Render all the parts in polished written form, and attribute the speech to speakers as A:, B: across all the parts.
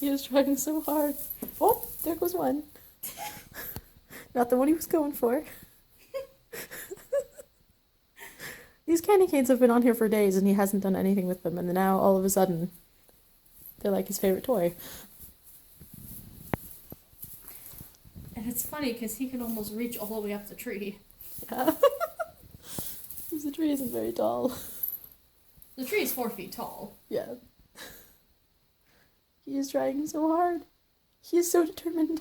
A: He is trying so hard. Oh, there goes one. Not the one he was going for. These candy canes have been on here for days and he hasn't done anything with them, and now all of a sudden they're like his favorite toy.
B: And it's funny because he can almost reach all the way up the tree.
A: Yeah. Because the tree isn't very tall.
B: The tree is 4 feet tall.
A: Yeah. He is trying so hard. He is so determined.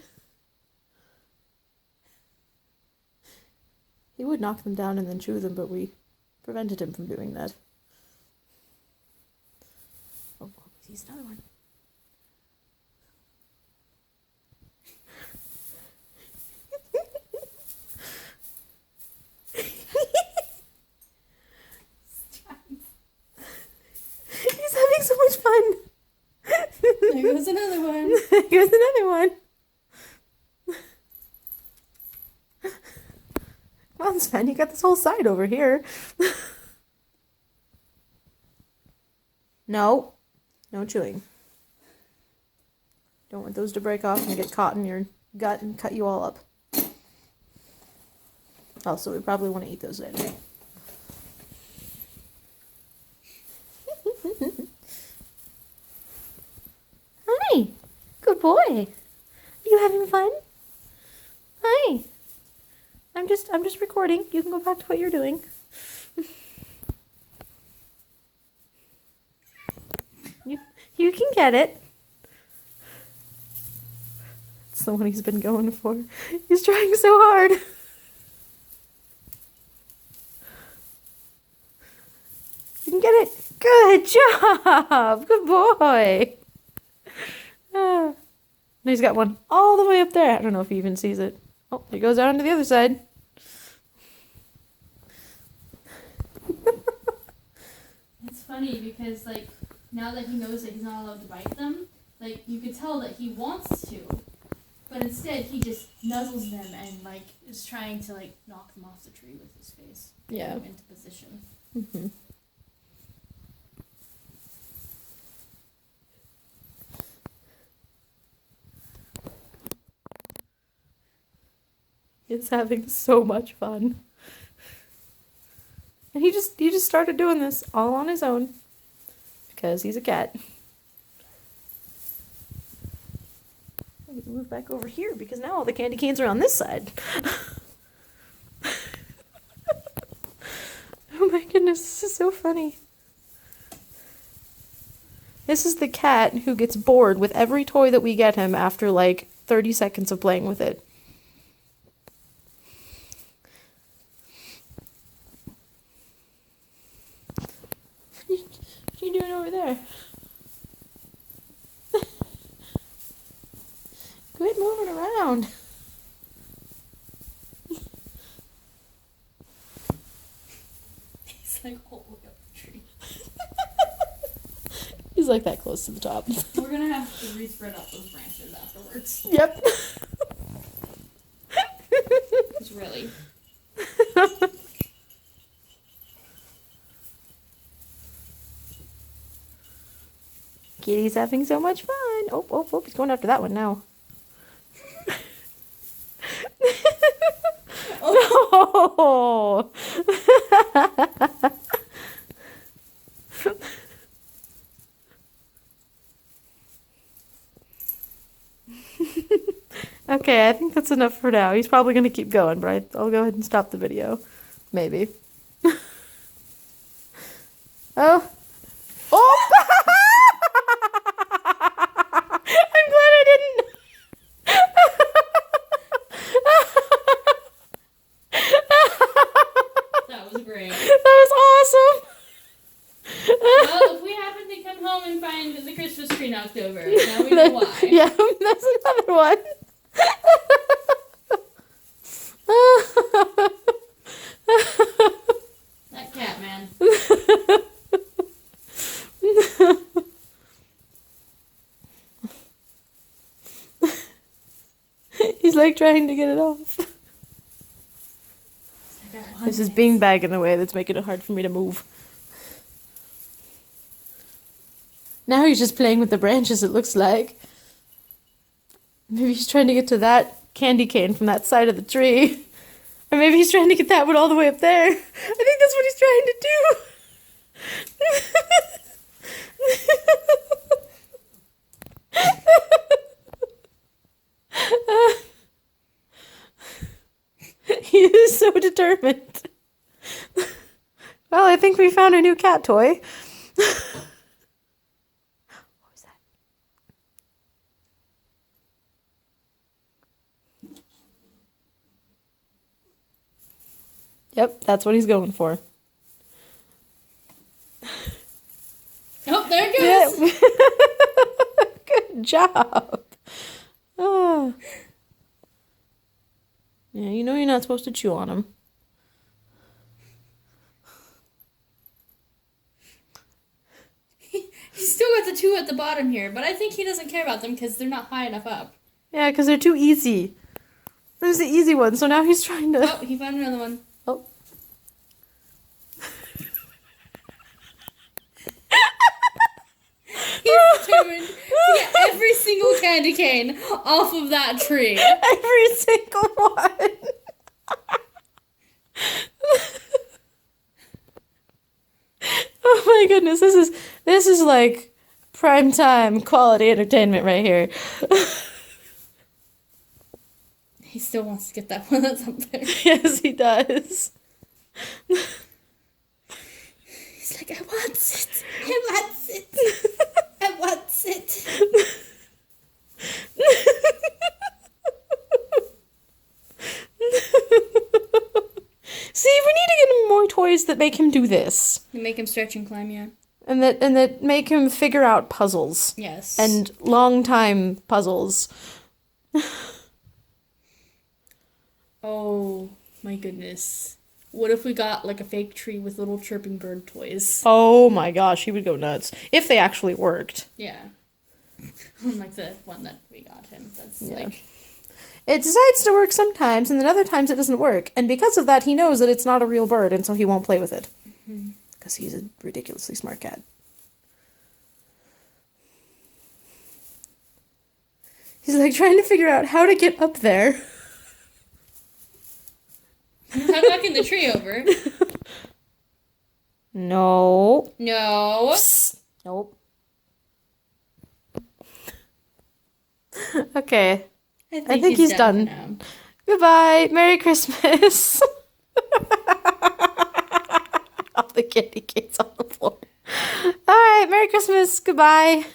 A: He would knock them down and then chew them, but we prevented him from doing that. Oh, he's another one. He's having so much fun.
B: There goes another one.
A: There goes another one. Come on, Sven, you got this whole side over here. No. No chewing. Don't want those to break off and get caught in your gut and cut you all up. Also, we probably want to eat those later. Hi. Good boy. Are you having fun? Hi. I'm just recording. You can go back to what you're doing. You can get it. It's the one he's been going for. He's trying so hard. You can get it. Good job. Good boy. Ah. And he's got one all the way up there. I don't know if he even sees it. Oh, he goes down to the other side.
B: It's funny because, like, now that he knows that he's not allowed to bite them, like, you could tell that he wants to. But instead, he just nuzzles them and, like, is trying to, like, knock them off the tree with his face.
A: Yeah.
B: Get them into position.
A: Mm-hmm. He's having so much fun. And he just started doing this all on his own. Because he's a cat. I'm gonna move back over here because now all the candy canes are on this side. Oh my goodness, this is so funny. This is the cat who gets bored with every toy that we get him after like 30 seconds of playing with it. What are you doing over there? Quit moving around.
B: He's like all the way up the tree.
A: He's like that close to the top.
B: We're gonna have to re-spread out those branches afterwards.
A: Yep.
B: It's really.
A: Kitty's having so much fun. Oh, he's going after that one now. Oh. No. Okay, I think that's enough for now. He's probably going to keep going, but I'll go ahead and stop the video. Maybe. Oh. Oh! I'm glad I didn't.
B: That was great.
A: That was awesome.
B: Well, if we happen to come home and find the Christmas tree knocked over, now we know why.
A: Yeah, that's another one.
B: That cat, man.
A: He's like trying to get it off. There's this beanbag in the way that's making it hard for me to move. Now he's just playing with the branches, it looks like. Maybe he's trying to get to that candy cane from that side of the tree. Or maybe he's trying to get that one all the way up there. I think that's what he's trying to do. He is so determined. Well, I think we found a new cat toy. What was that? Yep, that's what he's going for.
B: Oh, there it goes.
A: Yep. Good job. Ah. Yeah, you know you're not supposed to chew on them.
B: He's still got the two at the bottom here, but I think he doesn't care about them because they're not high enough up.
A: Yeah, because they're too easy. There's the easy one, so now he's trying to...
B: Oh, he found another one.
A: Oh.
B: He's determined to get every single candy cane off of that tree.
A: Every single one. Oh my goodness, this is like prime time quality entertainment right here.
B: He still wants to get that one that's up there.
A: Yes, he does.
B: He's like, I want it. I want it. I want it.
A: See, we need to get him more toys that make him do this.
B: You make him stretch and climb, yeah.
A: And that make him figure out puzzles.
B: Yes.
A: And long time puzzles.
B: Oh my goodness. What if we got like a fake tree with little chirping bird toys?
A: Oh my gosh, he would go nuts. If they actually worked.
B: Yeah. Like the one that we got him. That's like...
A: It decides to work sometimes, and then other times it doesn't work. And because of that, he knows that it's not a real bird, and so he won't play with it. Because he's a ridiculously smart cat. He's like trying to figure out how to get up there.
B: How knocking the tree over?
A: No.
B: No.
A: Psst. Nope. Okay. I think he's done.
B: Now.
A: Goodbye. Merry Christmas. All the candy canes on the floor. All right. Merry Christmas. Goodbye.